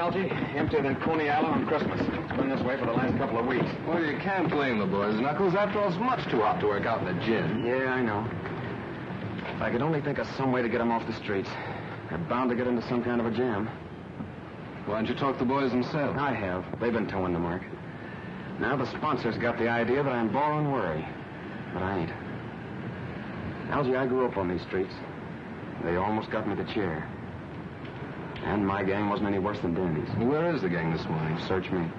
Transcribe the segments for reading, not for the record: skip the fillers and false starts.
Algie? Emptier than Coney Island on Christmas. It's been this way for the last couple of weeks. Well, you can't blame the boys, Knuckles. After all, it's much too hot to work out in the gym. Yeah, I know. If I could only think of some way to get them off the streets. They're bound to get into some kind of a jam. Why don't you talk to the boys themselves? I have. They've been towing the mark. Now the sponsors got the idea that I'm borrowing worry. But I ain't. Algie, I grew up on these streets. They almost got me the chair. And my gang wasn't any worse than Dandy's. Where is the gang this morning? Search me.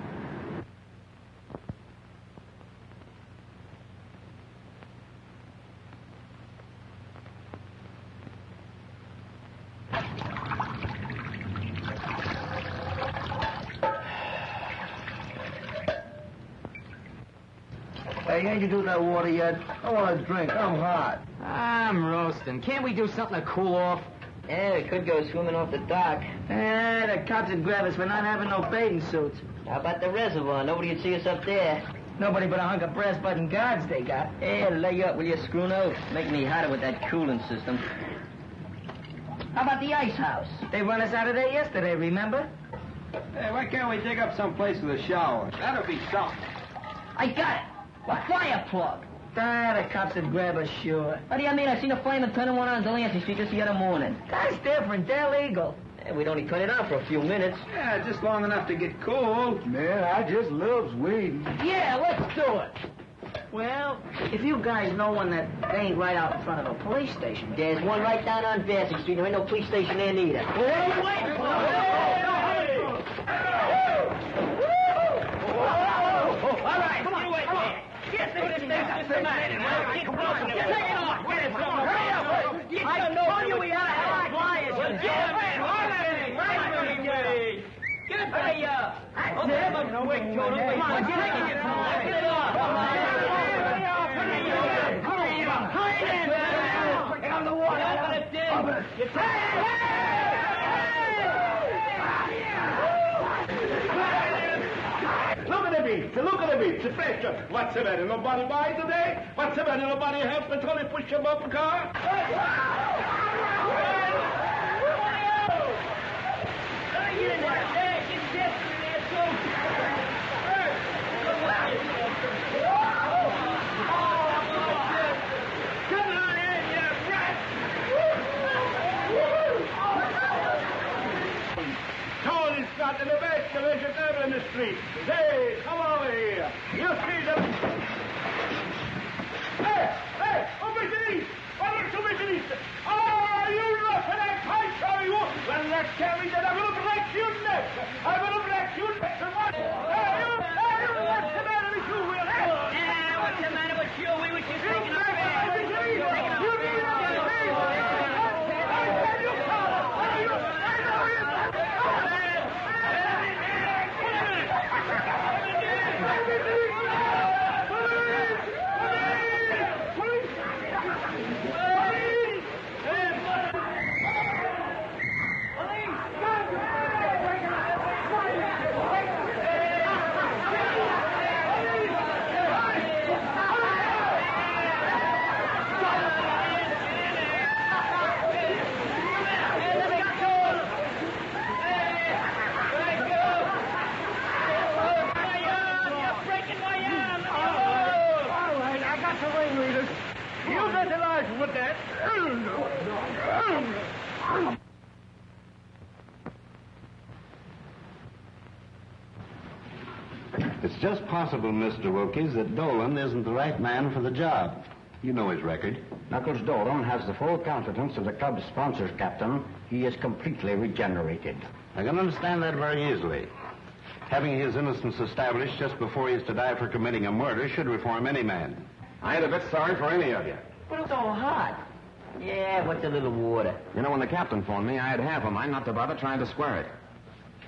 Hey, ain't you do that water yet? I want a drink. I'm hot. I'm roasting. Can't we do something to cool off? Yeah, we could go swimming off the dock. The cops would grab us for not having no bathing suits. How about the reservoir? Nobody would see us up there. Nobody but a hunk of brass button guards they got. Hey, lay up, will you, screw nose? Make me hotter with that cooling system. How about the ice house? They run us out of there yesterday, remember? Hey, why can't we dig up some place with a shower? That'll be something. I got it. A fire plug. The cops would grab us, sure. What do you mean? I seen a flamin' turning one on Delancey Street just the other morning. That's different. They're legal. Hey, we'd only turn it on for a few minutes. Yeah, just long enough to get cool. Man, I just loves weed. Yeah, let's do it. Well, if you guys know one that ain't right out in front of a police station. There's one right down on Vassy Street. There ain't no police station there neither. What are you waiting for? All right, come on, wait. Get this thing up the man. Get it off. Get it from him. Hurry up. I told you we had to have flyers. Get it. Get it. Hurry up. Come on, get it off. Get it off. Get on the water. Open it, Dick. Look at the beach, the pressure. What's the matter? Nobody buy today? What's the matter? Nobody help me Tony push him up the car? Get in there. Hey, get Jester in there, too. Come on in, you rat. Tony's got in the best collision ever in the street. Hey, come over here. You see them? Hey, Obesidis! Obesidis! Oh, you roughing that pipe, are you? Well, let's carry that. I'm going to break your neck. I'm going to break your neck. Hey, what's the matter with you, Will? Yeah, what's the matter with you? We was just taking a bath. It's just possible, Mr. Wilkes, that Dolan isn't the right man for the job. You know his record. Knuckles Dolan has the full confidence of the club's sponsors, Captain. He is completely regenerated. I can understand that very easily. Having his innocence established just before he is to die for committing a murder should reform any man. I ain't a bit sorry for any of you. But it's so hot. Yeah, what's a little water? You know, when the captain phoned me, I had half a mind not to bother trying to square it.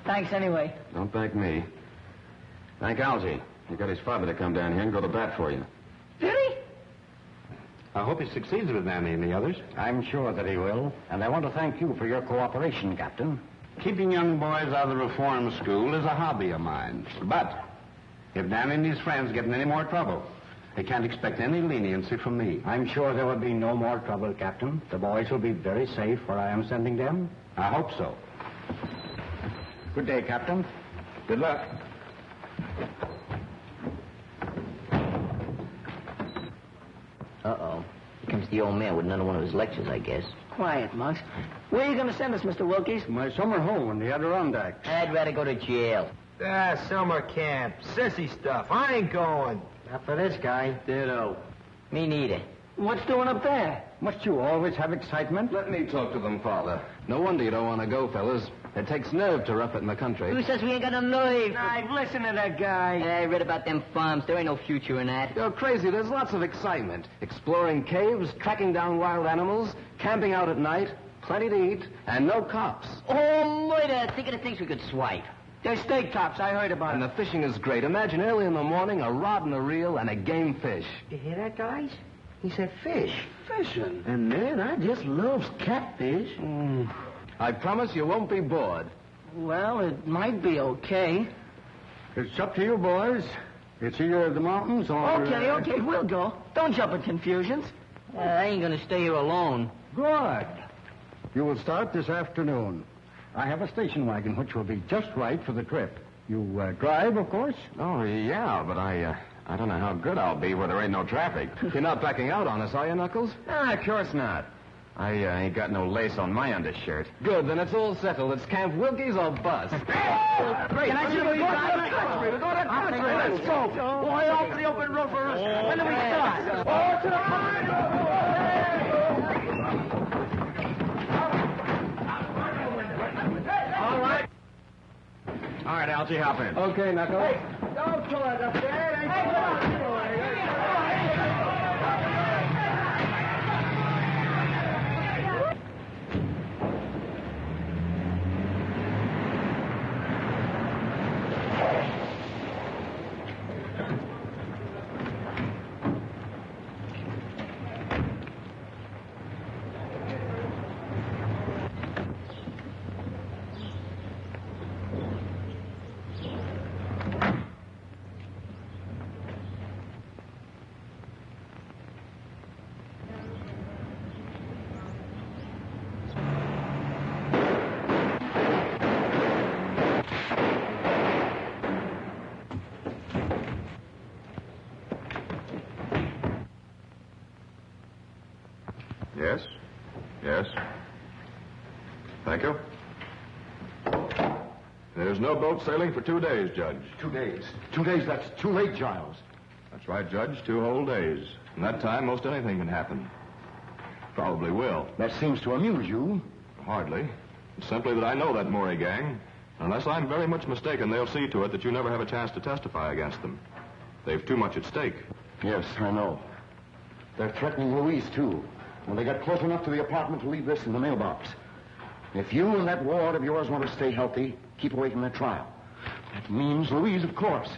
Thanks anyway. Don't thank me. Thank Algie. He got his father to come down here and go to bat for you. Did he? I hope he succeeds with Nanny and the others. I'm sure that he will, and I want to thank you for your cooperation, Captain. Keeping young boys out of the reform school is a hobby of mine. But if Nanny and his friends get in any more trouble, they can't expect any leniency from me. I'm sure there will be no more trouble, Captain. The boys will be very safe where I am sending them. I hope so. Good day, Captain. Good luck. Uh-oh. Here comes the old man with another one of his lectures, I guess. Quiet, Monks. Where are you going to send us, Mr. Wilkies? My summer home in the Adirondacks. I'd rather go to jail. Summer camp. Sissy stuff. I ain't going. Not for this guy. Ditto. Me neither. What's doing up there? Must you always have excitement? Let me talk to them, Father. No wonder you don't want to go, fellas. It takes nerve to rough it in the country. Who says we ain't got no nerve? I've listened to that guy. I read about them farms. There ain't no future in that. You're crazy. There's lots of excitement. Exploring caves, tracking down wild animals, camping out at night, plenty to eat, and no cops. Oh, murder! Think of the things we could swipe. There's steak tops. I heard about And it. the fishing is great. Imagine early in the morning, a rod and a reel and a game fish. You hear that, guys? He said fish. Fishing? And man, I just loves catfish. I promise you won't be bored. Well, it might be okay. It's up to you, boys. It's either the mountains or... Okay, we'll go. Don't jump in confusions. I ain't gonna stay here alone. Good. You will start this afternoon. I have a station wagon which will be just right for the trip. You drive, of course? Oh, yeah, but I don't know how good I'll be where there ain't no traffic. You're not backing out on us, are you, Knuckles? Of course not. I ain't got no lace on my undershirt. Good, then it's all settled. It's Camp Wilkies or bust. Can I see the Let's go. Boy, open the open road for us. When do we start? Oh, to the All right, Algie, hop in. Okay, Knuckles. Don't pull it up there. Yes? Yes? Thank you. There's no boat sailing for 2 days, Judge. 2 days. 2 days, that's too late, Giles. That's right, Judge. 2 whole days. In that time, most anything can happen. Probably will. That seems to amuse you. Hardly. It's simply that I know that Murray gang. Unless I'm very much mistaken, they'll see to it that you never have a chance to testify against them. They've too much at stake. Yes, I know. They're threatening Louise, too. When they got close enough to the apartment to leave this in the mailbox. If you and that ward of yours want to stay healthy, keep away from that trial. That means Louise, of course.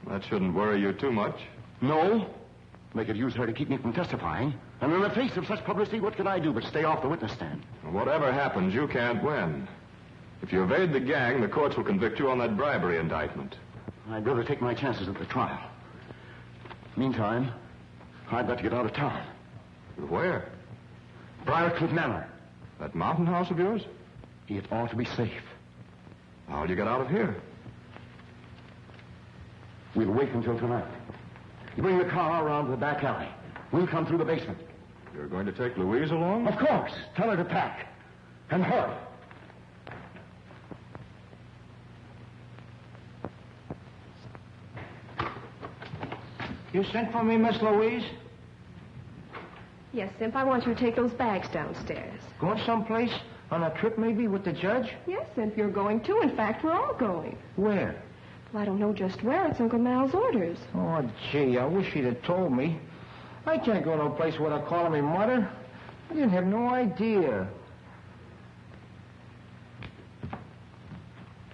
That shouldn't worry you too much. No. They could use her to keep me from testifying. And in the face of such publicity, what can I do but stay off the witness stand? Whatever happens, you can't win. If you evade the gang, the courts will convict you on that bribery indictment. I'd rather take my chances at the trial. Meantime, I've got to get out of town. Where? Briarcliff Manor. That mountain house of yours? It ought to be safe. How'll you get out of here? We'll wait until tonight. You bring the car around to the back alley. We'll come through the basement. You're going to take Louise along? Of course. Tell her to pack. And hurry. You sent for me, Miss Louise? Yes, Simp, I want you to take those bags downstairs. Going someplace? On a trip, maybe, with the judge? Yes, Simp, you're going too. In fact, we're all going. Where? Well, I don't know just where. It's Uncle Mal's orders. Oh, gee, I wish he'd have told me. I can't go to a place without calling me mother. I didn't have no idea.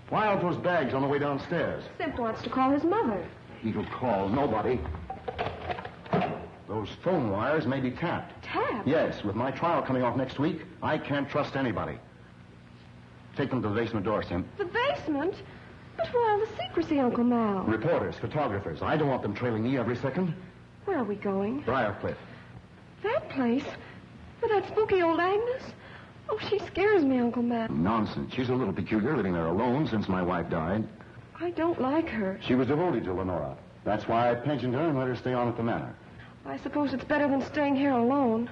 Why aren't those bags on the way downstairs? Simp wants to call his mother. He'll call nobody. Those phone wires may be tapped. Tapped? Yes, with my trial coming off next week, I can't trust anybody. Take them to the basement door, Simp. The basement? But why all the secrecy, Uncle Mal? Reporters, photographers. I don't want them trailing me every second. Where are we going? Briarcliff. That place? With that spooky old Agnes? Oh, she scares me, Uncle Matt. Nonsense. She's a little peculiar, living there alone since my wife died. I don't like her. She was devoted to Lenora. That's why I pensioned her and let her stay on at the manor. I suppose it's better than staying here alone.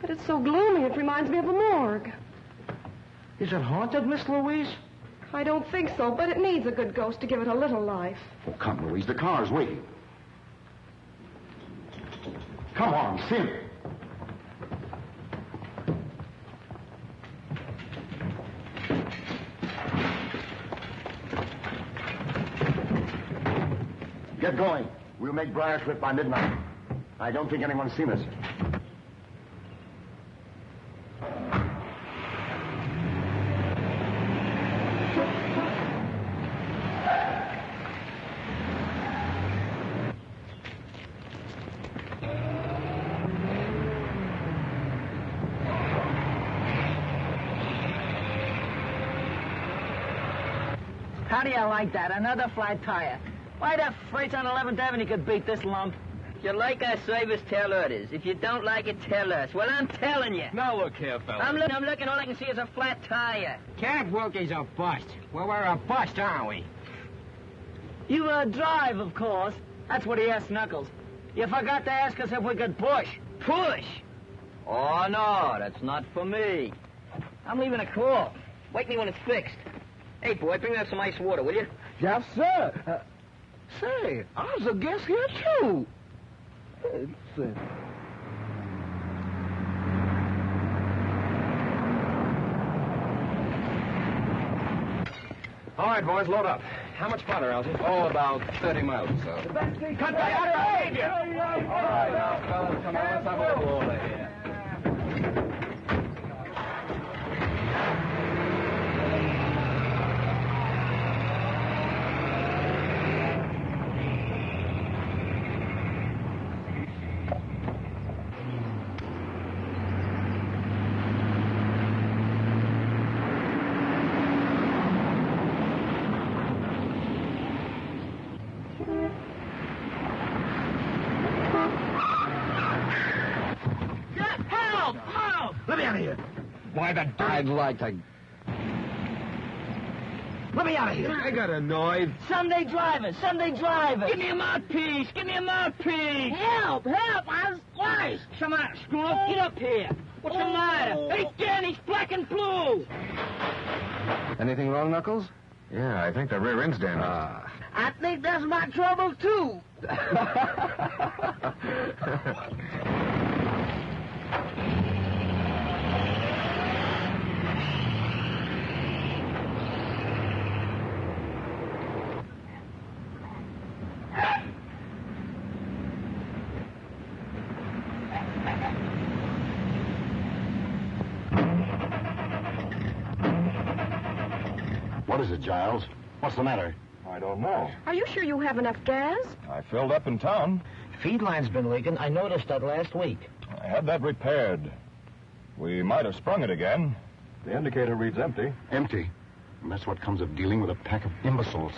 But it's so gloomy, it reminds me of a morgue. Is it haunted, Miss Louise? I don't think so, but it needs a good ghost to give it a little life. Oh, come, Louise. The car's waiting. Come on, Sim. Get going. We'll make Briarcliff by midnight. I don't think anyone's seen us. How do you like that? Another flat tire. Why the freights on 11th Avenue could beat this lump? If you like our service, tell others. If you don't like it, tell us. Well, I'm telling you. Now look here, fella. I'm looking. All I can see is a flat tire. Camp Wilkie's a bust. Well, we're a bust, aren't we? You, drive, of course. That's what he asked Knuckles. You forgot to ask us if we could push. Push? Oh, no, that's not for me. I'm leaving a call. Wake me when it's fixed. Hey, boy, bring me up some ice water, will you? Yes, sir. Say, I was a guest here, too. All right, boys, load up. How much farther, Algy? Oh, about 30 miles or so. Cut that out of here! All right, now, fellas, come on, let's have a little order here. Let me out of here. Why, the dirt. I'd like to... Let me out of here. I got annoyed. Sunday drivers. Give me a mouthpiece. Help. I was twice. Come on, screw up. Get up here. What's the matter? Hey, Dan, he's black and blue. Anything wrong, Knuckles? Yeah, I think the rear end's damaged. I think that's my trouble, too. What is it, Giles? What's the matter? I don't know. Are you sure you have enough gas? I filled up in town. Feed line's been leaking. I noticed that last week. I had that repaired. We might have sprung it again. The indicator reads empty. Empty. And that's what comes of dealing with a pack of imbeciles.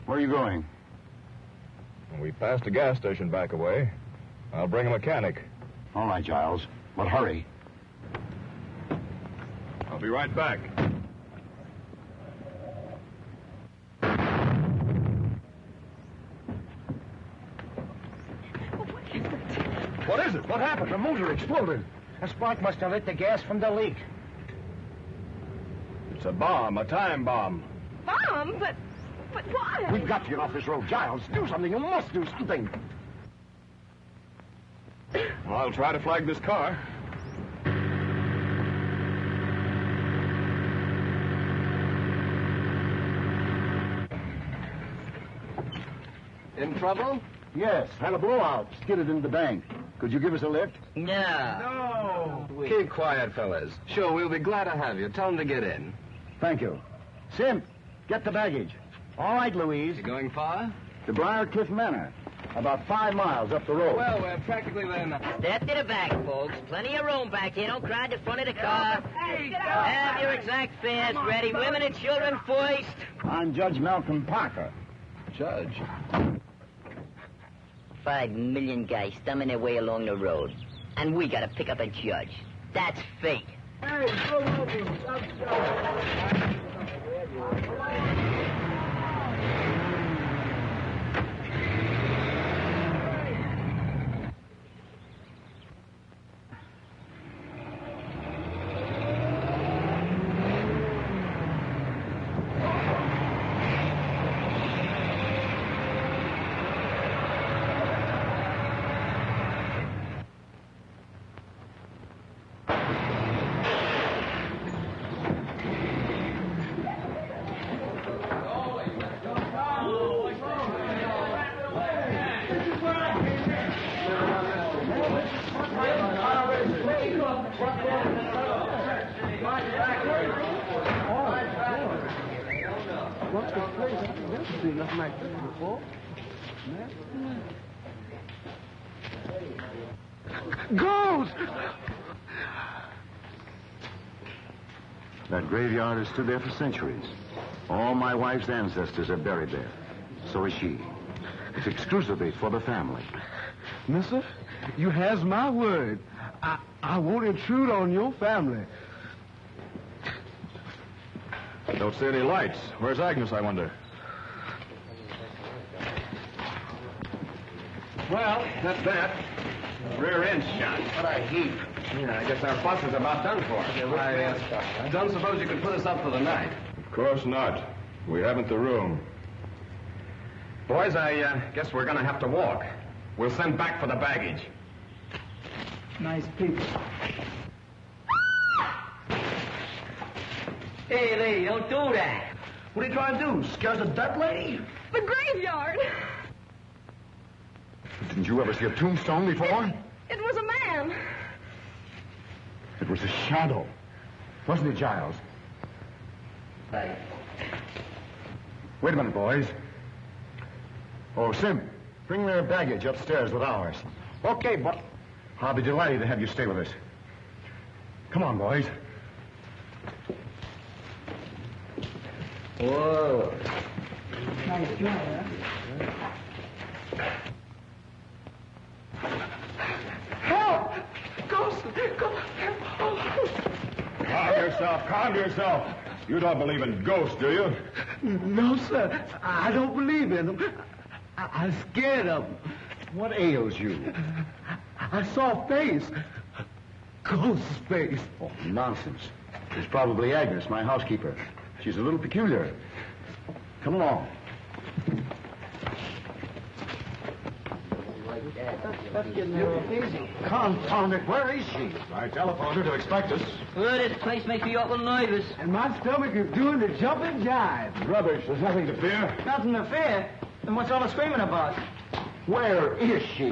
Where are you going? We passed a gas station back away. I'll bring a mechanic. All right, Giles. But hurry. I'll be right back. What is it? What happened? The motor exploded. A spark must have lit the gas from the leak. It's a bomb, a time bomb. Bomb? But why? We've got to get off this road. Giles, do something. You must do something. Well, I'll try to flag this car. In trouble? Yes, had a blowout. Skidded into the bank. Could you give us a lift? No. Keep quiet, fellas. Sure, we'll be glad to have you. Tell them to get in. Thank you. Simp, get the baggage. All right, Louise. You going far? To Briarcliff Manor. About 5 miles up the road. Well, we're practically there now. Step to the back, folks. Plenty of room back here. Don't crowd the front of the car. Have your exact fares ready. Women and children first. I'm Judge Malcolm Parker. Judge. 5 million guys thumbing their way along the road. And we gotta pick up a judge. That's fate. Hey, go over. What's the place? I've never seen nothing like this before. Ghost! That graveyard has stood there for centuries. All my wife's ancestors are buried there. So is she. It's exclusively for the family. Mister, you has my word. I won't intrude on your family. Don't see any lights. Where's Agnes, I wonder? Well, that's that. Rear end shot. What a heap. Yeah, I guess our bus is about done for. I don't suppose you could put us up for the night. Of course not. We haven't the room. Boys, I guess we're going to have to walk. We'll send back for the baggage. Nice people. Hey, lady, don't do that. What are you trying to do? Scare the dead lady? The graveyard. Didn't you ever see a tombstone before? It was a man. It was a shadow. Wasn't it, Giles? Right. Wait a minute, boys. Oh, Sim, bring their baggage upstairs with ours. Okay, but... I'll be delighted to have you stay with us. Come on, boys. Whoa. Nice job, Help! Ghost! Calm yourself, calm yourself. You don't believe in ghosts, do you? No, sir. I don't believe in them. I'm scared of them. What ails you? I saw a face. A ghost's face. Oh, nonsense. It's probably Agnes, my housekeeper. She's a little peculiar. Come along. That's getting a little easy. Confound it, where is she? I telephoned her to expect us. Well, this place makes me awful nervous. And my stomach is doing the jumping jive. Rubbish, there's nothing to fear. Nothing to fear. Then what's all the screaming about? Where is she?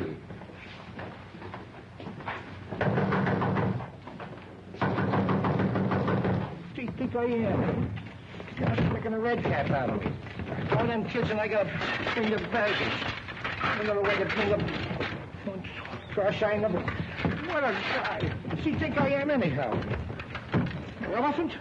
Gee, think I am. God's making a red cap out of me. All them kids and I got to bring the baggage. Another way to bring up trash I never... What a guy. Does he think I am anyhow? Elephant?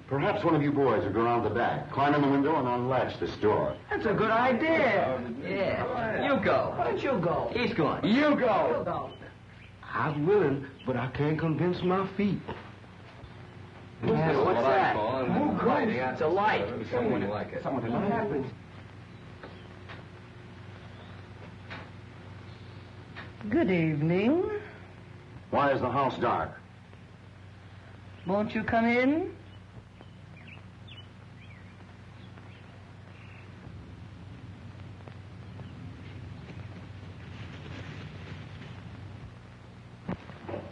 Perhaps one of you boys will go around the back, climb in the window, and unlatch this door. That's a good idea. Yeah. You go. Why don't you go? He's going. You You go. go. I'm willing, but I can't convince my feet. Yeah, what's that? Who goes? It's a light. Something like it. What happened? Good evening. Why is the house dark? Won't you come in?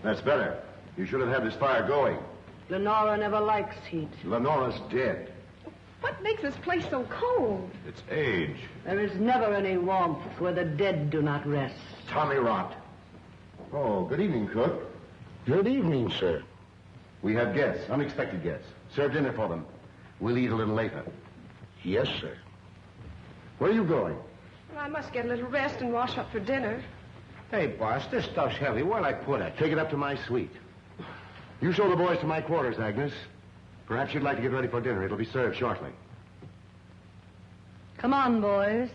That's better. You should have had this fire going. Lenora never likes heat. Lenora's dead. What makes this place so cold? It's age. There is never any warmth where the dead do not rest. Tommy rot. Oh, good evening, cook. Good evening, sir. We have guests, unexpected guests. Serve dinner for them. We'll eat a little later. Yes, sir. Where are you going? Well, I must get a little rest and wash up for dinner. Hey, boss, this stuff's heavy. Where'll I put it? Take it up to my suite. You show the boys to my quarters, Agnes. Perhaps you'd like to get ready for dinner. It'll be served shortly. Come on, boys.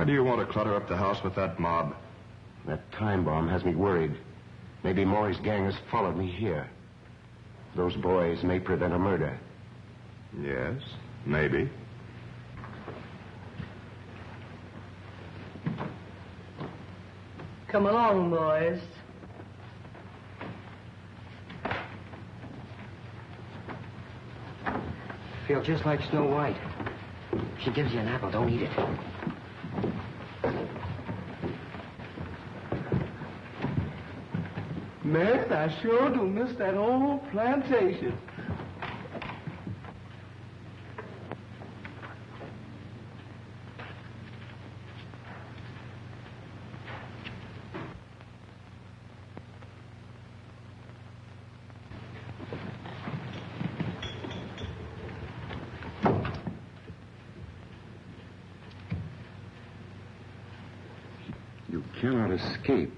do you want to clutter up the house with that mob? That time bomb has me worried. Maybe Maury's gang has followed me here. Those boys may prevent a murder. Yes, maybe. Come along, boys. Feel just like Snow White. She gives you an apple, don't eat it. Man, I sure do miss that old plantation. You cannot escape.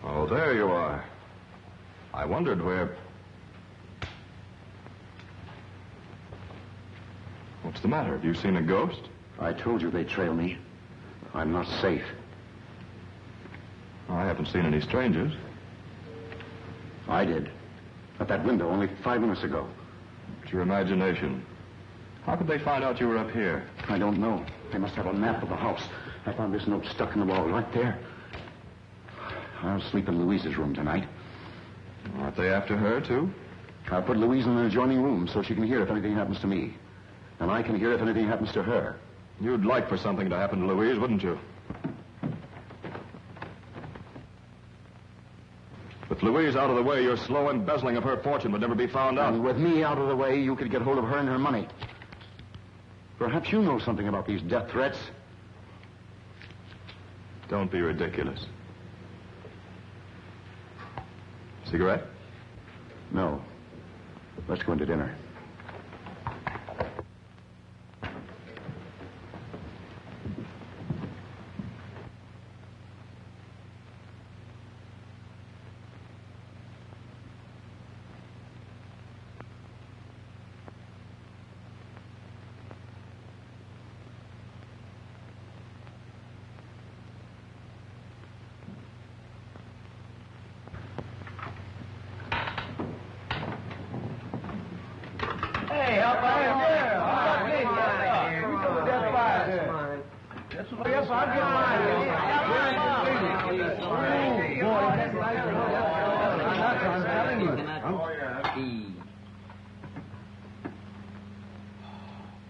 Oh, there you are. I wondered where... What's the matter? Have you seen a ghost? I told you they'd trail me. I'm not safe. I haven't seen any strangers. I did. At that window only 5 minutes ago. It's your imagination. How could they find out you were up here? I don't know. They must have a map of the house. I found this note stuck in the wall right there. I'll sleep in Louise's room tonight. Aren't they after her, too? I'll put Louise in an adjoining room so she can hear if anything happens to me. And I can hear if anything happens to her. You'd like for something to happen to Louise, wouldn't you? With Louise out of the way, your slow embezzling of her fortune would never be found out. And with me out of the way, you could get hold of her and her money. Perhaps you know something about these death threats. Don't be ridiculous. Cigarette? No. Let's go into dinner.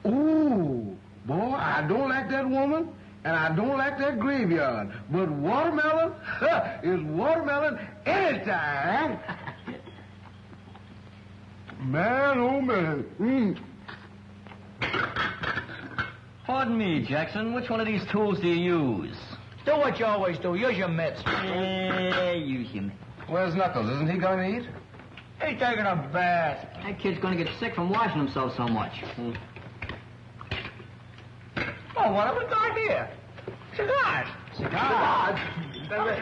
Ooh, boy, I don't like that woman, and I don't like that graveyard. But watermelon is watermelon anytime. Man, oh man. Pardon me, Jackson. Which one of these tools do you use? Do what you always do. Use your mitts. Use him. Where's Knuckles? Isn't he going to eat? He's taking a bath. That kid's gonna get sick from washing himself so much. Oh, what have we got here? Cigars. Cigars? Come here.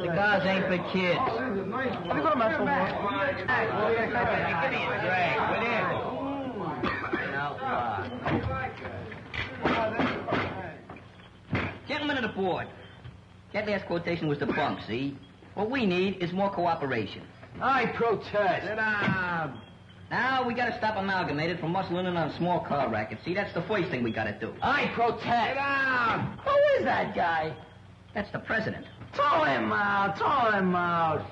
Cigars ain't for kids. Give me a drag, will you? Gentlemen of the board, that last quotation was the bunk, see? What we need is more cooperation. I protest. Sit down. Now, we gotta stop Amalgamated from muscling in on small car rackets. See, that's the first thing we gotta do. I protest. Sit down. Who is that guy? That's the president. Throw him out. Throw him out.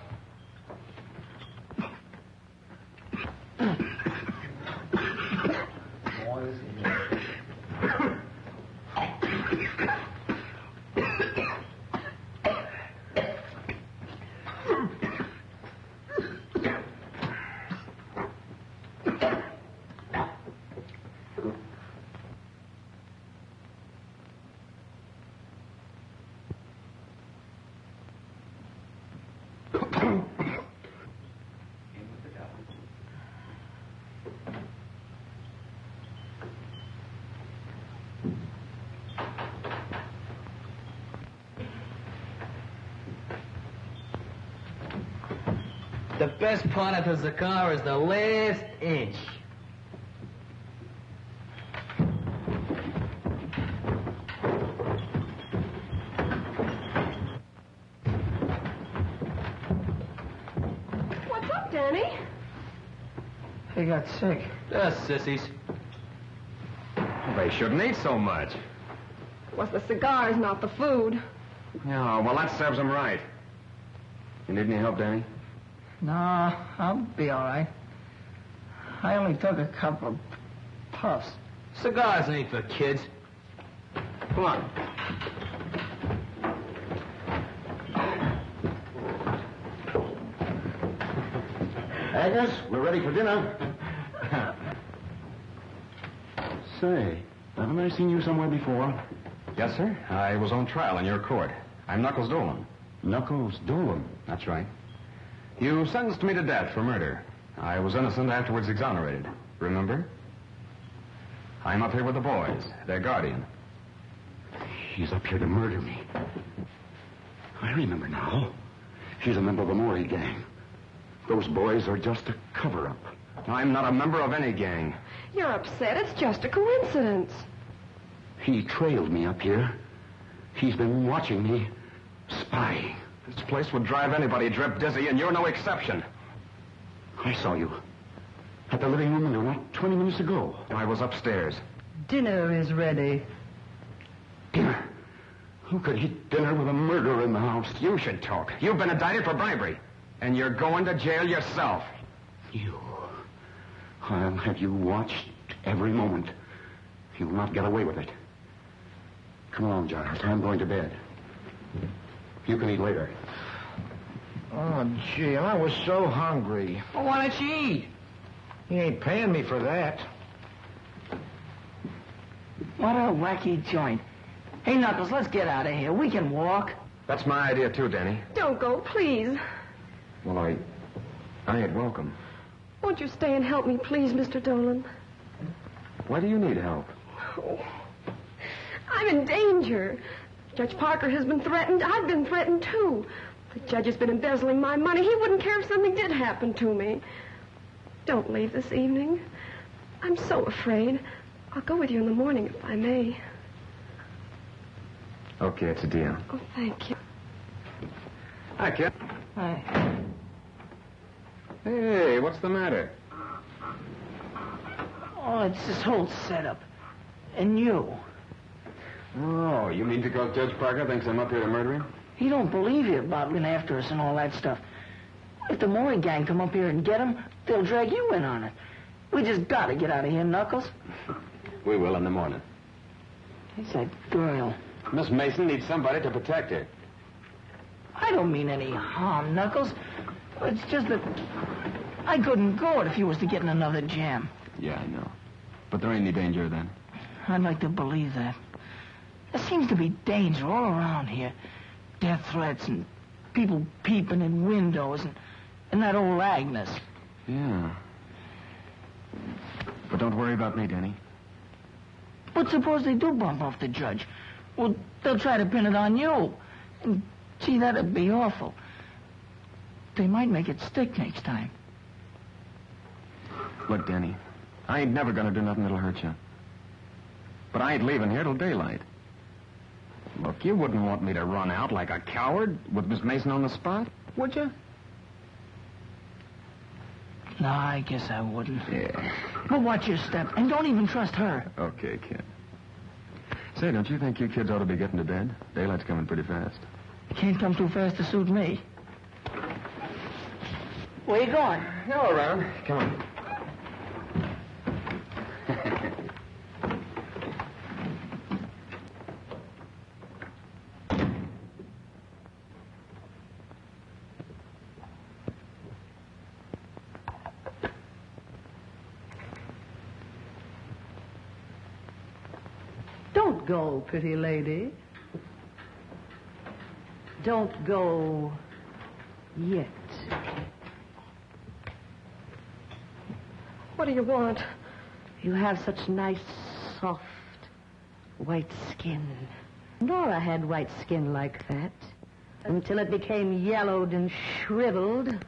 the best part of the cigar is the last inch. What's up, Danny? He got sick. Just sissies. They shouldn't eat so much. It was the cigars, not the food. Yeah, well, that serves them right. You need any help, Danny? No, I'll be all right. I only took a couple of puffs. Cigars ain't for kids. Come on. Agnes, we're ready for dinner. Say, haven't I seen you somewhere before? Yes, sir. I was on trial in your court. I'm Knuckles Dolan. Knuckles Dolan? That's right. You sentenced me to death for murder. I was innocent, afterwards exonerated. Remember? I'm up here with the boys, their guardian. He's up here to murder me. I remember now. He's a member of the Maury gang. Those boys are just a cover-up. I'm not a member of any gang. You're upset. It's just a coincidence. He trailed me up here. He's been watching me, spying. This place would drive anybody drip dizzy, and you're no exception. I saw you at the living room window not 20 minutes ago. I was upstairs. Dinner is ready. Dinner? Who could eat dinner with a murderer in the house? You should talk. You've been indicted for bribery, and you're going to jail yourself. You. I'll have you watched every moment. You'll not get away with it. Come along, Giles. I'm going to bed. You can eat later. Oh, gee, I was so hungry. Well, why don't you eat? He ain't paying me for that. What a wacky joint. Hey, Knuckles, let's get out of here. We can walk. That's my idea, too, Danny. Don't go, please. Well, I ain't welcome. Won't you stay and help me, please, Mr. Dolan? Why do you need help? Oh, I'm in danger. Judge Parker has been threatened. I've been threatened, too. The judge has been embezzling my money. He wouldn't care if something did happen to me. Don't leave this evening. I'm so afraid. I'll go with you in the morning, if I may. Okay, it's a deal. Oh, thank you. Hi, kid. Hi. Hey, what's the matter? Oh, it's this whole setup. And you. Oh, you mean because Judge Parker thinks I'm up here to murder him? He don't believe you about being after us and all that stuff. If the Maury gang come up here and get him, they'll drag you in on it. We just gotta get out of here, Knuckles. We will in the morning. It's that girl. Miss Mason needs somebody to protect her. I don't mean any harm, Knuckles. It's just that I couldn't go it if you was to get in another jam. Yeah, I know. But there ain't any danger then. I'd like to believe that. There seems to be danger all around here. Death threats and people peeping in windows and that old Agnes. Yeah. But don't worry about me, Danny. But suppose they do bump off the judge. Well, they'll try to pin it on you. And, gee, that'd be awful. They might make it stick next time. Look, Danny, I ain't never gonna do nothing that'll hurt you. But I ain't leaving here till daylight. Look, you wouldn't want me to run out like a coward with Miss Mason on the spot, would you? No, I guess I wouldn't. Yeah. But watch your step, and don't even trust her. Okay, kid. Say, don't you think you kids ought to be getting to bed? Daylight's coming pretty fast. Can't come too fast to suit me. Where you going? Go around. Come on. Don't go, pretty lady. Don't go yet. What do you want? You have such nice, soft, white skin. Nora had white skin like that until it became yellowed and shriveled.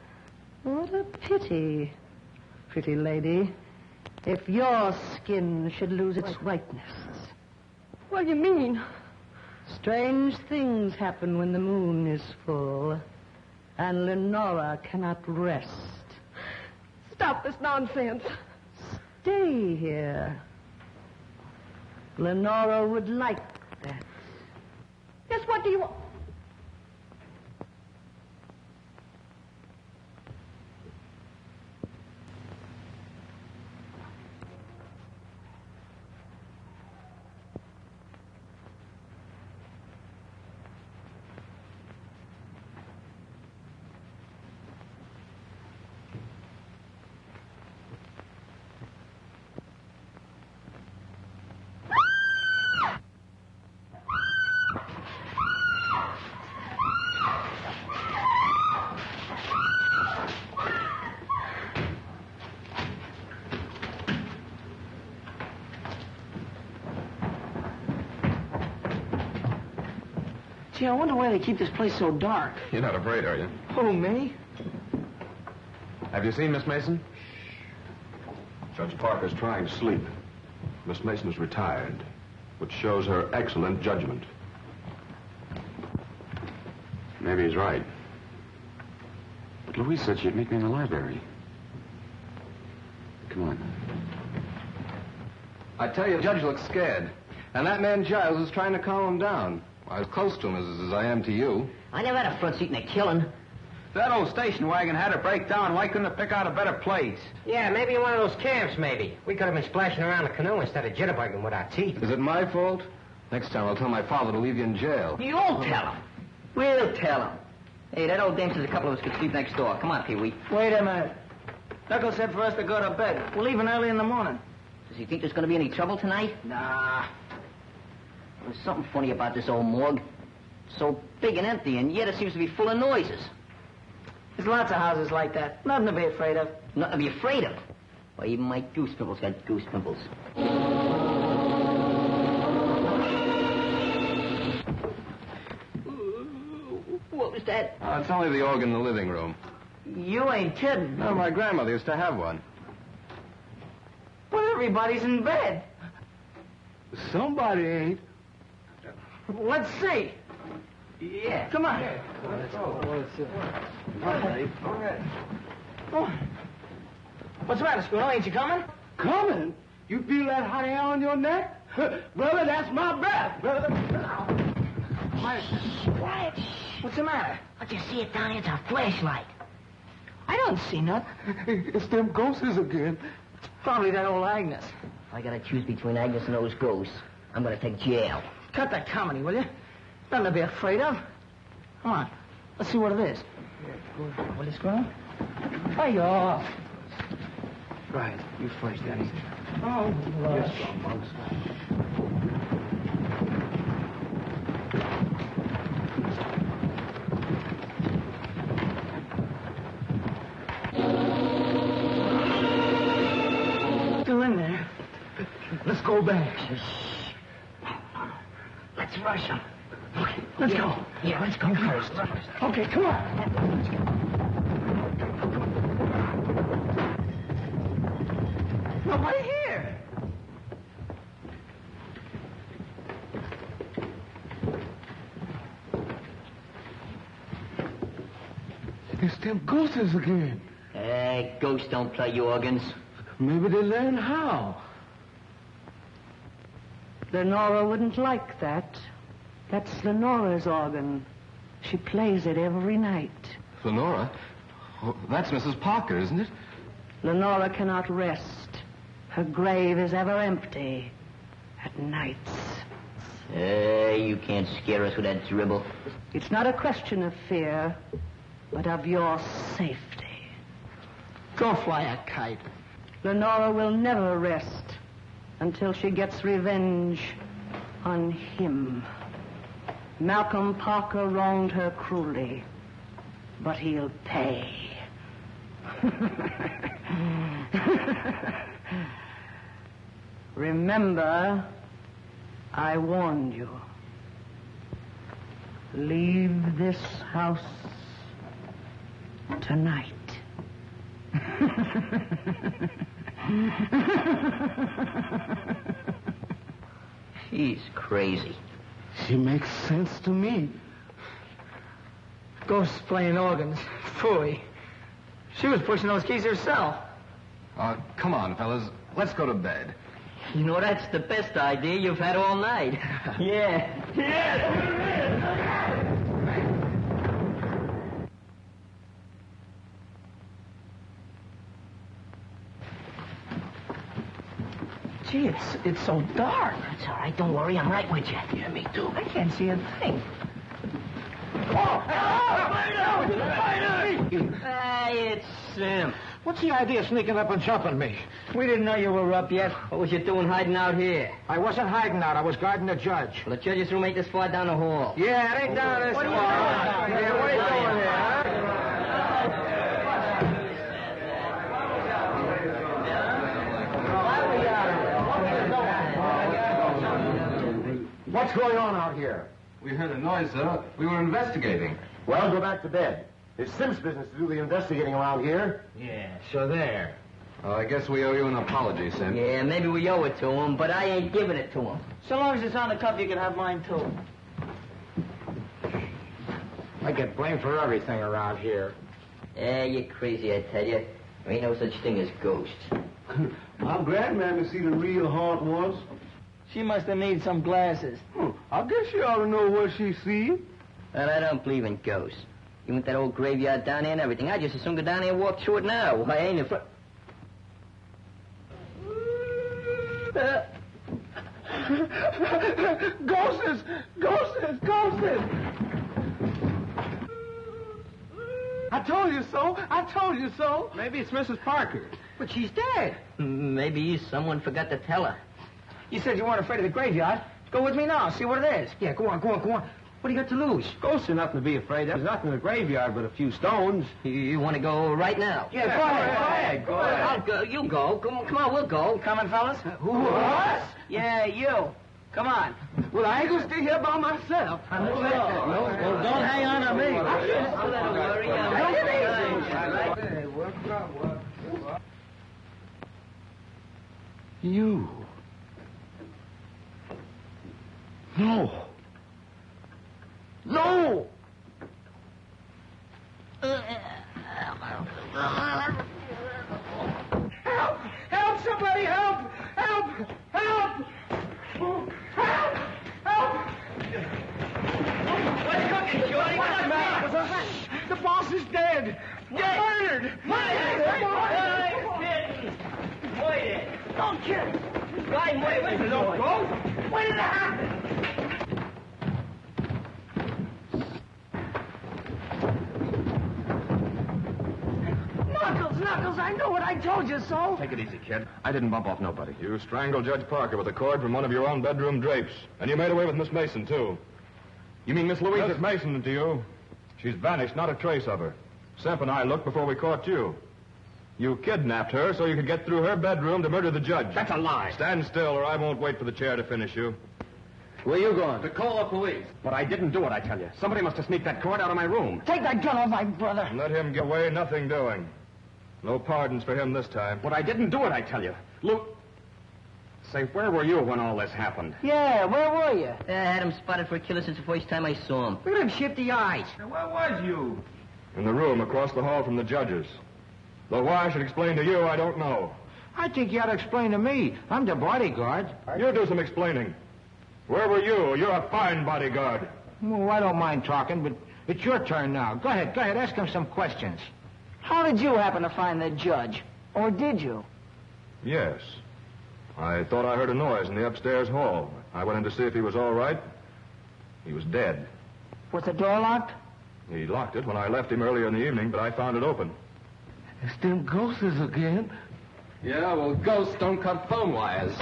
What a pity, pretty lady, if your skin should lose its whiteness. What do you mean? Strange things happen when the moon is full, and Lenora cannot rest. Stop this nonsense. Stay here. Lenora would like that. Yes, what do you want? Gee, I wonder why they keep this place so dark. You're not afraid, are you? Who, me? Have you seen Miss Mason? Judge Parker's trying to sleep. Miss Mason is retired, which shows her excellent judgment. Maybe he's right. But Louise said she'd meet me in the library. Come on. I tell you, the judge looks scared. And that man Giles is trying to calm him down. I'm as close to him as I am to you. I never had a front seat in a killing. That old station wagon had to break down. Why couldn't it pick out a better place? Yeah, maybe in one of those camps, maybe. We could have been splashing around the canoe instead of jitterbugging with our teeth. Is it my fault? Next time I'll tell my father to leave you in jail. You'll tell him. We'll tell him. Hey, that old dame says a couple of us could sleep next door. Come on, Pee-wee. Wait a minute. Knuckles said for us to go to bed. We're leaving early in the morning. Does he think there's going to be any trouble tonight? Nah. There's something funny about this old morgue. So big and empty, and yet it seems to be full of noises. There's lots of houses like that. Nothing to be afraid of. Nothing to be afraid of. Why, even my goose pimples got goose pimples. What was that? Oh, it's only the organ in the living room. You ain't kidding. No, my grandmother used to have one. But everybody's in bed. Somebody ain't. Let's see. Yeah. Come on. Let's go. Oh. What's the matter, Squirrel? Ain't you coming? Coming? You feel that hot air on your neck? Brother, that's my breath, brother. Quiet. What's the matter? I just see it down here. It's a flashlight. I don't see nothing. It's them ghosts again. Probably that old Agnes. If I gotta choose between Agnes and those ghosts, I'm gonna take jail. Cut that comedy, will you? Nothing to be afraid of. Come on. Let's see what it is. Will you, Squirrel? Hey, you're off. Right. You first, Daddy. Oh, Lord. Still in there. Let's go back. Let's rush him. Okay, let's go. Yeah, let's go first. Okay, come on. Nobody here. It's them ghosts again. Hey, ghosts don't play organs. Maybe they learn how. Lenora wouldn't like that. That's Lenora's organ. She plays it every night. Lenora? Oh, that's Mrs. Parker, isn't it? Lenora cannot rest. Her grave is ever empty at nights. Hey, you can't scare us with that dribble. It's not a question of fear, but of your safety. Go fly a kite. Lenora will never rest until she gets revenge on him. Malcolm Parker wronged her cruelly, but he'll pay. Remember, I warned you. Leave this house tonight. She's crazy. She makes sense to me. Ghosts playing organs. Phooey. She was pushing those keys herself. Come on, fellas. Let's go to bed. You know, that's the best idea you've had all night. Yeah. Gee, it's so dark. That's all right. Don't worry. I'm right with you. Yeah, me too. I can't see a thing. Hey, it's Sim. What's the idea of sneaking up and jumping me? We didn't know you were up yet. What was you doing hiding out here? I wasn't hiding out. I was guarding the judge. Well, the judge's room ain't this far down the hall. Yeah, it ain't down this far. Yeah, what are you doing here, huh? What's going on out here? We heard a noise, sir. We were investigating. Well, go back to bed. It's Sim's business to do the investigating around here. Yeah, so there. I guess we owe you an apology, Sim. Yeah, maybe we owe it to him, but I ain't giving it to him. So long as it's on the cup, you can have mine, too. I get blamed for everything around here. Yeah, you're crazy, I tell you. There ain't no such thing as ghosts. I'm glad, man, to see the real haunt ones. She must have needed some glasses. I guess you ought to know what she see. Well, I don't believe in ghosts. Even with that old graveyard down there and everything, I just as soon go down there and walk through it now. I ain't afraid. Ghosts! Ghosts! Ghosts! I told you so. I told you so. Maybe it's Mrs. Parker. But she's dead. Maybe someone forgot to tell her. You said you weren't afraid of the graveyard. Go with me now. See what it is. Yeah, go on. What do you got to lose? Ghosts are nothing to be afraid of. There's nothing in the graveyard but a few stones. You want to go right now? Yeah, go ahead. Go ahead. I'll go. You go. Come on, we'll go. Coming, fellas? Who, us? Yeah, you. Come on. Well, I ain't gonna stay here by myself. I know that. No, don't hang on to me. You. No. No! Help! Help! Somebody help! Help! Help! Help! Help! What's cooking, Shorty? What's the matter? The boss is dead! Murdered! Wait. Don't kill him! Wait. Don't go! When did it happen? Knuckles, I know what I told you so. Take it easy, kid. I didn't bump off nobody. You strangled Judge Parker with a cord from one of your own bedroom drapes. And you made away with Miss Mason, too. You mean Miss Louise? Miss Mason to you. She's vanished, not a trace of her. Semp and I looked before we caught you. You kidnapped her so you could get through her bedroom to murder the judge. That's a lie. Stand still or I won't wait for the chair to finish you. Where you going? To call the police. But I didn't do it, I tell you. Somebody must have sneaked that cord out of my room. Take that gun off my brother. And let him get away, nothing doing. No pardons for him this time. But I didn't do it, I tell you. Say, where were you when all this happened? Yeah, where were you? I had him spotted for a killer since the first time I saw him. Look at him shifty eyes. Now, where was you? In the room across the hall from the judges. Though why I should explain to you, I don't know. I think you ought to explain to me. I'm the bodyguard. You do some explaining. Where were you? You're a fine bodyguard. Well, I don't mind talking, but it's your turn now. Go ahead. Ask him some questions. How did you happen to find the judge? Or did you? Yes. I thought I heard a noise in the upstairs hall. I went in to see if he was all right. He was dead. Was the door locked? He locked it when I left him earlier in the evening, but I found it open. It's them ghosts again. Yeah, well, ghosts don't cut phone wires.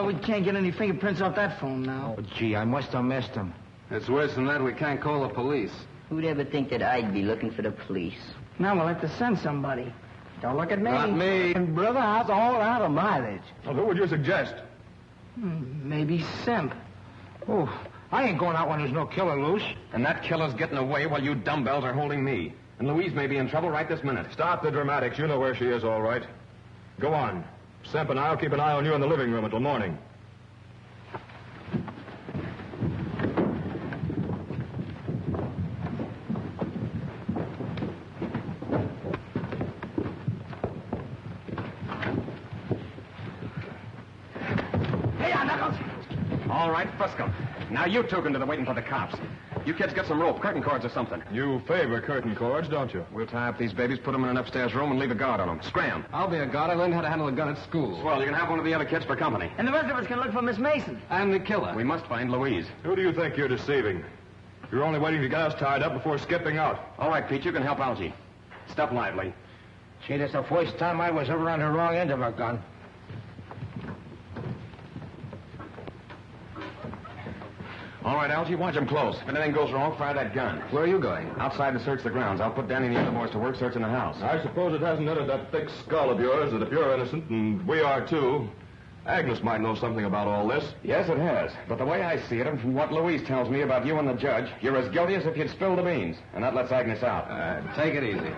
We can't get any fingerprints off that phone now. Oh, gee, I must have missed him. It's worse than that. We can't call the police. Who'd ever think that I'd be looking for the police? Now we'll have to send somebody. Don't look at me. Not me. And brother, how's all out of mileage? Well, who would you suggest? Maybe Semp. Oh, I ain't going out when there's no killer loose. And that killer's getting away while you dumbbells are holding me. And Louise may be in trouble right this minute. Stop the dramatics. You know where she is, all right. Go on. Semp and I'll keep an eye on you in the living room until morning. All right, Frisco. Now you two can do the waiting for the cops. You kids get some rope, curtain cords or something. You favor curtain cords, don't you? We'll tie up these babies, put them in an upstairs room, and leave a guard on them. Scram. I'll be a guard. I learned how to handle a gun at school. Well, you can have one of the other kids for company. And the rest of us can look for Miss Mason. I'm the killer. We must find Louise. Who do you think you're deceiving? You're only waiting to get us tied up before skipping out. All right, Pete, you can help Algie. Step lively. See, this is the first time I was ever on the wrong end of a gun. All right, Algie, watch him close. If anything goes wrong, fire that gun. Where are you going? Outside to search the grounds. I'll put Danny and the other boys to work searching the house. I suppose it hasn't entered that thick skull of yours that if you're innocent, and we are too, Agnes might know something about all this. Yes, it has. But the way I see it, and from what Louise tells me about you and the judge, you're as guilty as if you'd spilled the beans. And that lets Agnes out. Take it easy.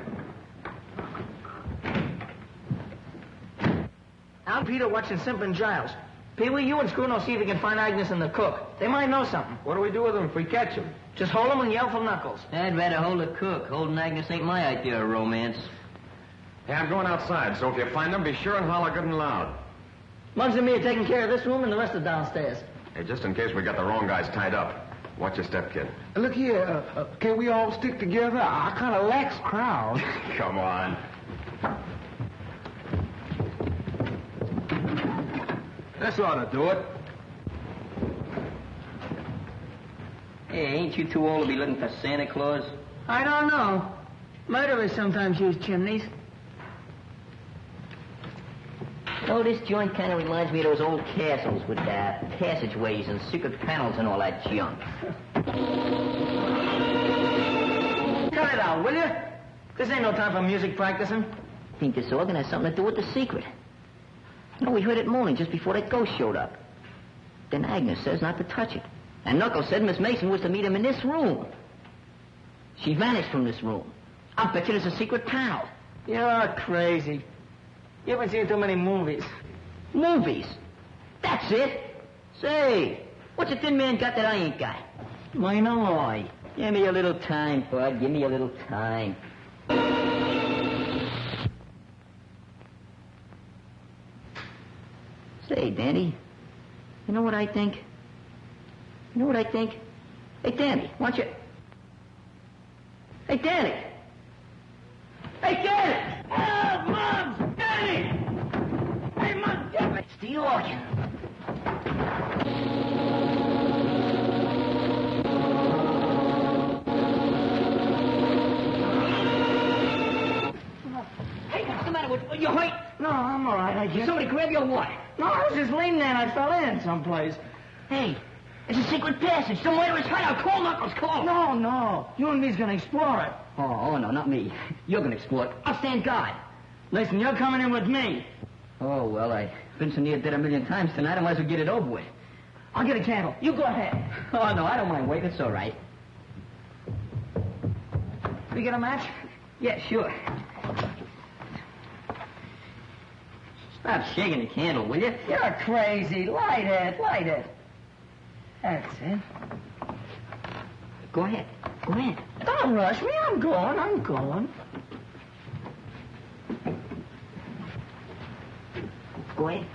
I'm Peter watching Simp and Giles. Pee-wee, you and Scruno see if you can find Agnes and the cook. They might know something. What do we do with them if we catch them? Just hold them and yell for Knuckles. I'd rather hold the cook. Holding Agnes ain't my idea of romance. Hey, I'm going outside, so if you find them, be sure and holler good and loud. Muggs and me are taking care of this room and the rest are downstairs. Hey, just in case we got the wrong guys tied up. Watch your step, kid. Look here, can we all stick together? I kind of lacks crowd. Come on. This ought to do it. Hey, ain't you too old to be looking for Santa Claus? I don't know. Murderers sometimes use chimneys. Oh, this joint kind of reminds me of those old castles with passageways and secret panels and all that junk. Cut it out, will you? This ain't no time for music practicing. I think this organ has something to do with the secret. No, we heard it moaning just before that ghost showed up. Then Agnes says not to touch it. And Knuckles said Miss Mason was to meet him in this room. She vanished from this room. I'll bet you there's a secret panel. You're crazy. You haven't seen too many movies. Movies? That's it. Say, what's a thin man got that I ain't got? Why no I? Give me a little time, bud. Give me a little time. Say, Danny, you know what I think? You know what I think? Hey, Danny, why don't you... Hey, Danny! Hey, Danny! Oh, Mom! Danny! Hey, Mom, get me! It's the organ. Hey, what's the matter with you? Hurt? No, I'm all right, I guess. Somebody grab your what? No, I was just leaning there and I fell in someplace. Hey, it's a secret passage. Somewhere to his hideout. Call Knuckles, call. No. You and me's gonna explore it. Oh, no, not me. You're gonna explore it. I'll stand guard. Listen, you're coming in with me. Oh, well, I've been so near dead a million times tonight, I might as well get it over with. I'll get a candle. You go ahead. Oh, no, I don't mind waiting. It's all right. We get a match? Yeah, sure. Stop shaking the candle, will you? You're crazy. Light it. That's it. Go ahead. Don't rush me. I'm going. Go ahead.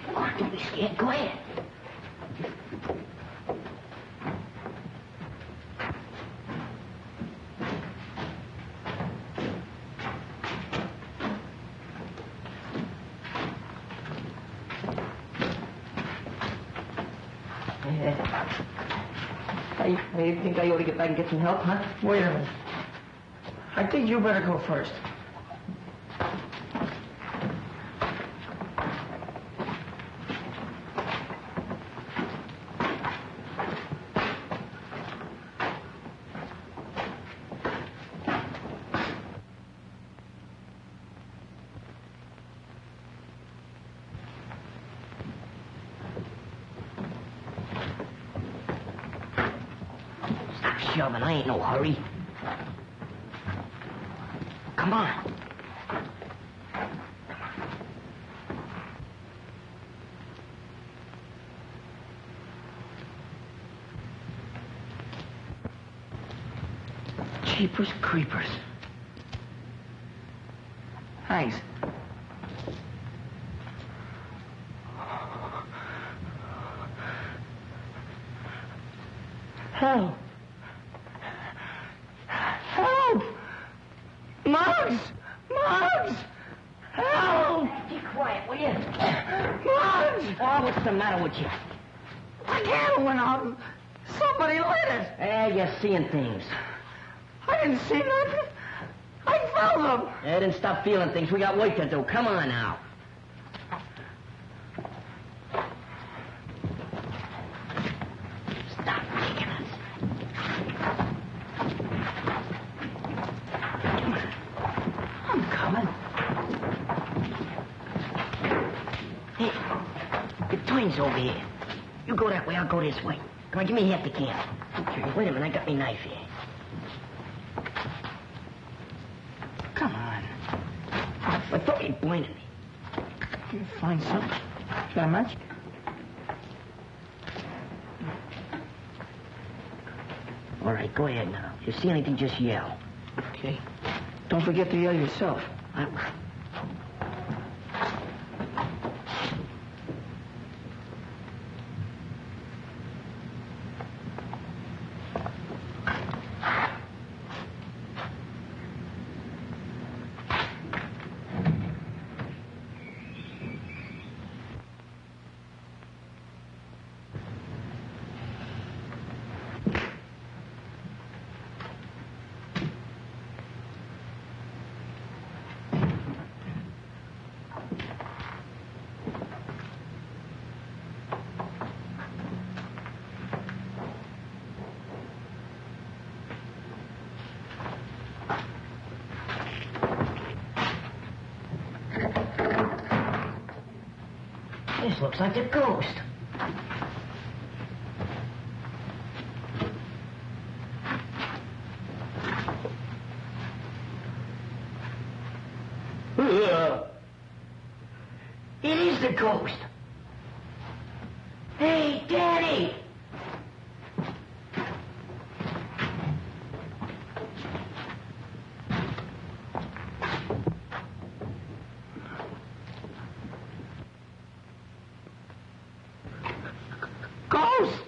Come on, don't be scared. Go ahead. I think I ought to get back and get some help, huh? Wait a minute. I think you better go first. shoving. I ain't no hurry. Come on. Jeepers creepers. Thanks. Help! Help! Muggs! Muggs! Help! Be quiet, will you? Muggs! Oh, what's the matter with you? The candle went out. Somebody lit it. Eh, you're seeing things. I didn't see nothing. I felt them. Eh, then stop feeling things. We got work to do. Come on now. Stop kicking us. I'm coming. Hey, the twins over here. You go that way, I'll go this way. Come on, give me half the can. Okay. Wait a minute, I got my knife here. Come on. I thought you'd blinded me. You find something? That much? All right, go ahead now. If you see anything, just yell. Okay. Don't forget to yell yourself. This looks like a ghost. It is the ghost. Hey, Daddy! Ghost!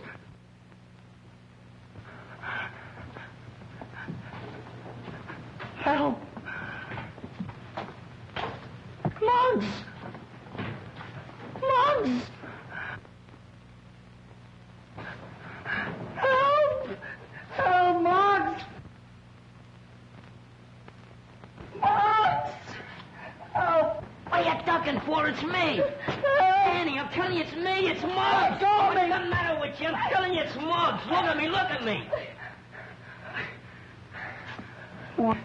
Help! Muggs! Muggs! Help! Help, Muggs! Muggs! Help! What are you ducking for? It's me! Danny, I'm telling you it's me! It's Muggs! What's the matter with you? I'm telling you it's Muggs! Look at me! Look at me! What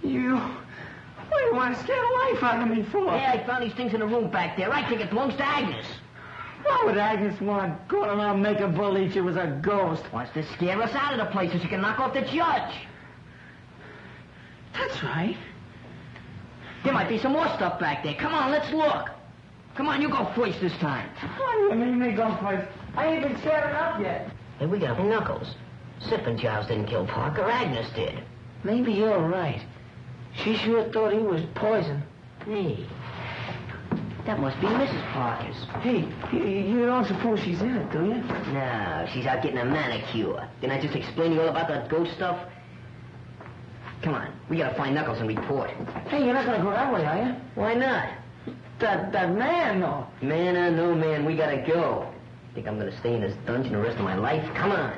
do you want to scare the life out of me for? Yeah, I found these things in the room back there. I think it belongs to Agnes. Why would Agnes want to go around making believe she was a ghost? Wants to scare us out of the place so she can knock off the judge. That's right. There might be some more stuff back there. Come on, let's look. Come on, you go first this time. What do you mean me go first? I ain't been scared up yet. Hey, we got Knuckles. Sipping jobs didn't kill Parker. Agnes did. Maybe you're right. She sure thought he was poison. Hey, that must be Mrs. Parker's. Hey, you don't suppose she's in it, do you? No, she's out getting a manicure. Didn't I just explain to you all about that ghost stuff? Come on, we gotta find Knuckles and report. Hey, you're not gonna go that way, are you? Why not? That man, though. Man or no man, we gotta go. Think I'm gonna stay in this dungeon the rest of my life? Come on.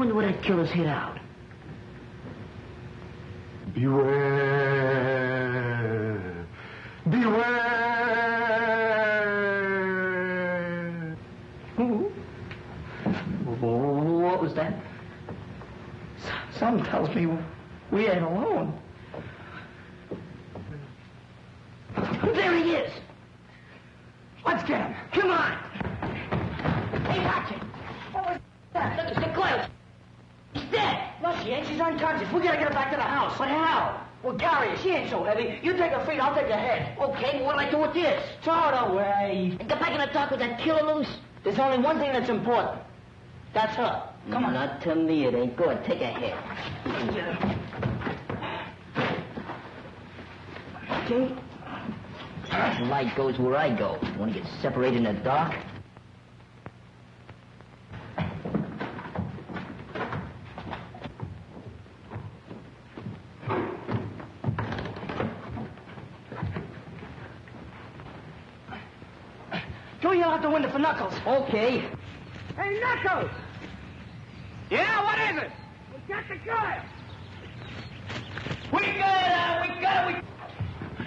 wonder where that killer's hid out. Beware. Beware. What was that? Something tells me we ain't alone. There he is. Let's get him. Come on. Hey, watch it. What was that? Look, it's the close. She's dead. No, she ain't. She's unconscious. We gotta get her back to the house. But how? Well, carry her. She ain't so heavy. You take her feet, I'll take her head. Okay, what'll I do with this? Throw it away. And get back in the dark with that killer loose? There's only one thing that's important. That's her. Come on. Not to me, it ain't good. Take her head. Okay. Light goes where I go. You want to get separated in the dark? Go yell out the window for Knuckles. Okay. Hey, Knuckles! Yeah, what is it? We got the guy. We got it.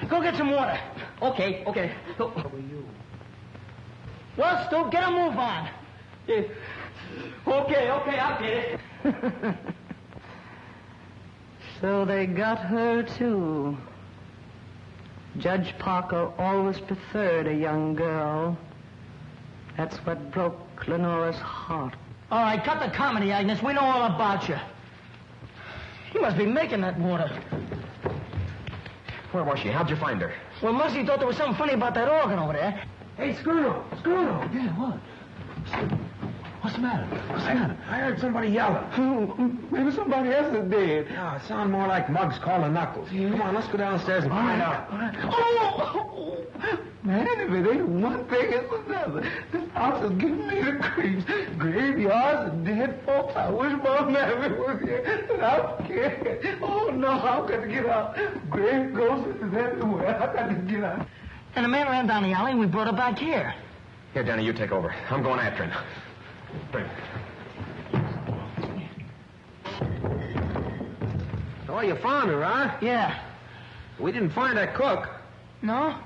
Go get some water. Okay. Go. Well, Stu, get a move on. Yeah. Okay, I'll get it. So they got her, too. Judge Parker always preferred a young girl. That's what broke Lenora's heart. All right, cut the comedy, Agnes. We know all about you. You must be making that water. Where was she? How'd you find her? Well, Mercy thought there was something funny about that organ over there. Hey, Skirtle. Yeah, what? What's the matter? I heard somebody yelling. Maybe somebody else is dead. No, it sounded more like Muggs calling Knuckles. Yeah. Come on, let's go downstairs and find out. All right. Oh! Man, if it ain't one thing, it's another. This house is giving me the creeps. Graveyards and dead folks. I wish my mammy was here. And I'm scared. Oh, no, I've got to get out. Grave ghosts is everywhere. I've got to get out. And the man ran down the alley and we brought her back here. Here, Danny, you take over. I'm going after him. Bring it. Oh, you found her, huh? Yeah. We didn't find that cook. No?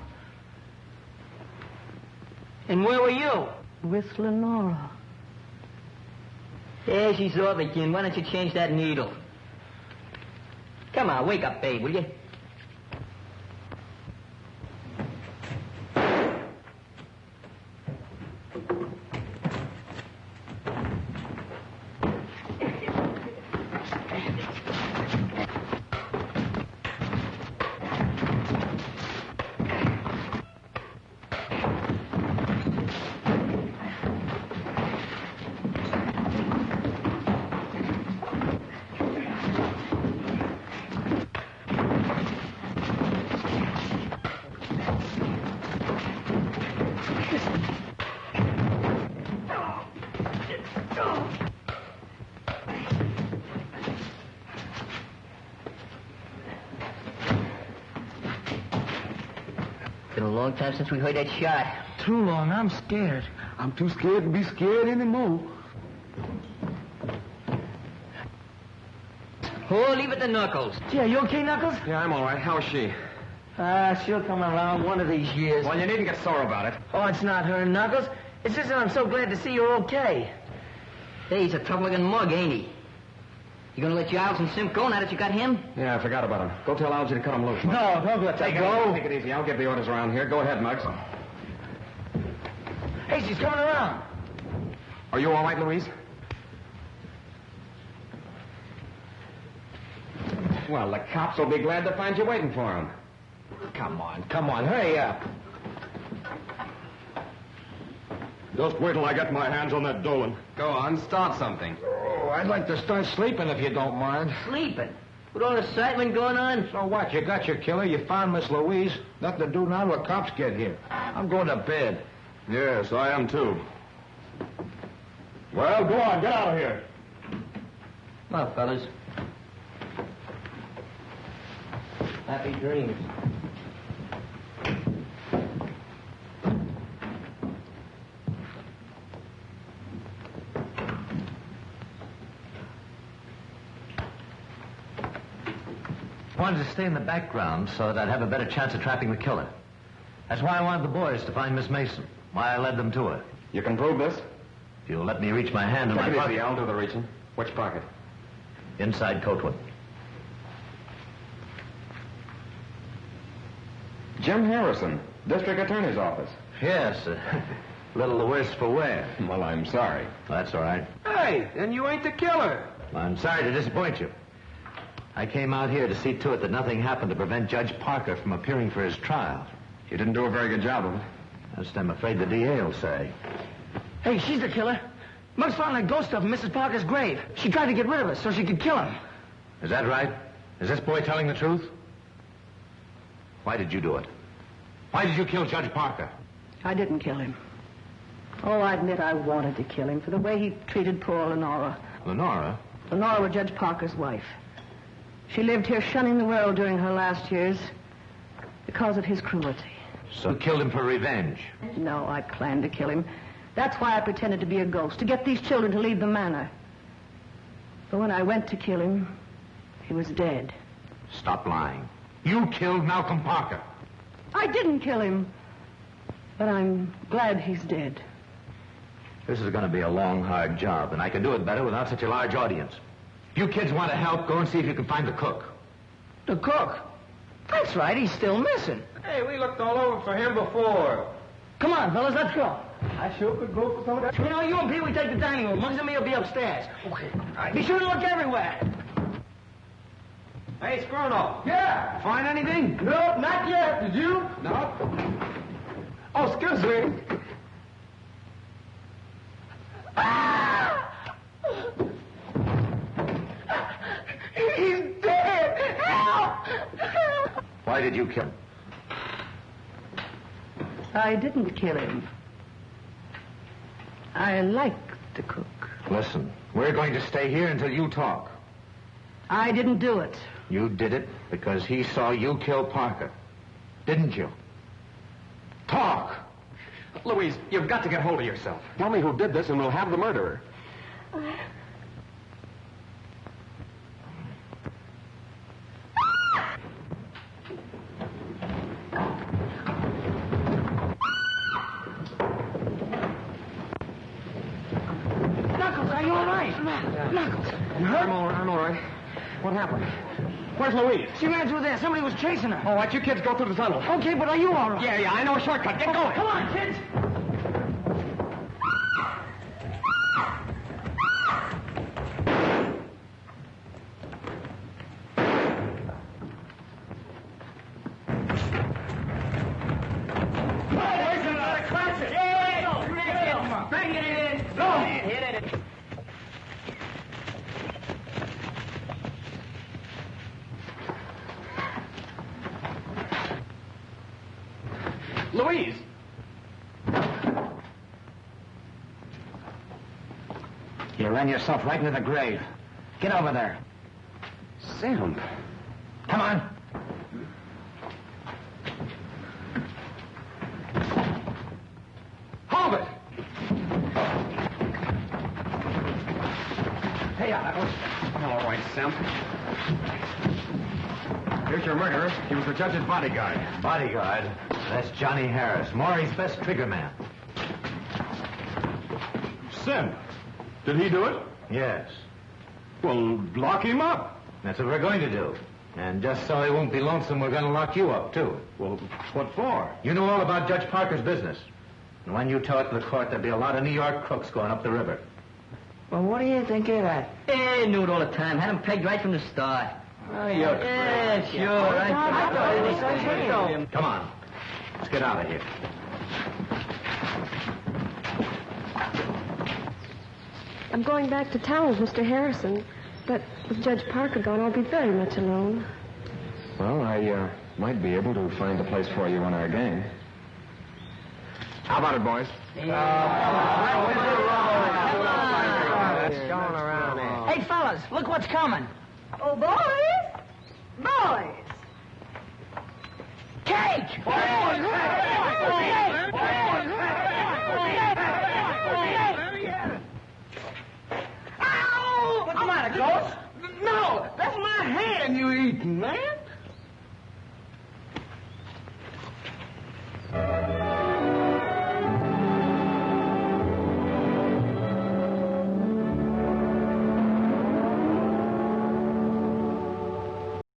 And where were you? With Lenora. Yeah, she's off again. Why don't you change that needle? Come on, wake up, babe, will you? Been a long time since we heard that shot. Too long. I'm scared. I'm too scared to be scared anymore. Oh, leave it to Knuckles. Gee, are you okay, Knuckles? Yeah, I'm all right. How is she? She'll come around one of these years. Well, you needn't get sore about it. Oh, it's not her, Knuckles. It's just that I'm so glad to see you're okay. Hey, he's a tough-looking mug, ain't he? You gonna let Giles and Simp go now that you got him? Yeah, I forgot about him. Go tell Algie to cut him loose. No, don't let that go. Take it easy. I'll give the orders around here. Go ahead, Muggs. Hey, she's coming around. Are you all right, Louise? Well, the cops will be glad to find you waiting for them. Come on, hurry up. Just wait till I get my hands on that Dolan. Go on, start something. Oh, I'd like to start sleeping if you don't mind. Sleeping? With all the excitement going on? So what? You got your killer, you found Miss Louise. Nothing to do now till the cops get here. I'm going to bed. Yes, I am too. Well, go on, get out of here. Well, fellas. Happy dreams. wanted to stay in the background so that I'd have a better chance of trapping the killer. That's why I wanted the boys to find Miss Mason, why I led them to her. You can prove this? If you'll let me reach my hand in my Take it pocket. easy, I'll do the reaching. Which pocket? Inside coat one. Jim Harrison, District Attorney's Office. Yes, a little the worse for wear. Well, I'm sorry. That's all right. Hey, then you ain't the killer. I'm sorry to disappoint you. I came out here to see to it that nothing happened to prevent Judge Parker from appearing for his trial. You didn't do a very good job of it. Just I'm afraid the DA will say. Hey, she's the killer. Muggs found that ghost stuff in Mrs. Parker's grave. She tried to get rid of us so she could kill him. Is that right? Is this boy telling the truth? Why did you do it? Why did you kill Judge Parker? I didn't kill him. Oh, I admit I wanted to kill him for the way he treated poor Lenora. Lenora? Lenora was Judge Parker's wife. She lived here shunning the world during her last years because of his cruelty. So you killed him for revenge? No, I planned to kill him. That's why I pretended to be a ghost, to get these children to leave the manor. But when I went to kill him, he was dead. Stop lying. You killed Malcolm Parker. I didn't kill him. But I'm glad he's dead. This is going to be a long, hard job, and I can do it better without such a large audience. If you kids want to help, go and see if you can find the cook. The cook? That's right, he's still missing. Hey, we looked all over for him before. Come on, fellas, let's go. I sure could go for some of that. You know, you and Pete, we take the dining room. Muggs and me will be upstairs. Okay. Be sure to look everywhere. Hey, Skrono. Yeah. Find anything? No, not yet. Did you? No. Oh, excuse me. He's dead. Help! Why did you kill him? I didn't kill him. I liked the cook. Listen, we're going to stay here until you talk. I didn't do it. You did it because he saw you kill Parker. Didn't you? Talk! Louise, you've got to get hold of yourself. Tell me who did this and we'll have the murderer. Knuckles, are you all right? Knuckles, you hurt? I'm all right. What happened? Where's Louise? She ran through there. Somebody was chasing her. All right, you kids go through the tunnel. Okay, but are you all right? Yeah, I know a shortcut. Get going. Come on, kids. Louise! You ran yourself right into the grave. Get over there. Sam. Come on. Hold it! Hey, Knuckles. All right, Sam. Here's your murderer. He was the judge's bodyguard. Bodyguard? That's Johnny Harris, Maury's best trigger man. Sim, did he do it? Yes. Well, lock him up. That's what we're going to do. And just so he won't be lonesome, we're going to lock you up, too. Well, what for? You know all about Judge Parker's business. And when you tell it to the court, there'll be a lot of New York crooks going up the river. Well, what do you think of that? Hey, knew it all the time. Had him pegged right from the start. Oh, you're Yeah, sure. Come on. Let's get out of here. I'm going back to town with Mr. Harrison, but with Judge Parker gone, I'll be very much alone. Well, I might be able to find a place for you in our gang. How about it, boys? Hey, fellas, look what's coming. Oh, boys! Boys! Cake!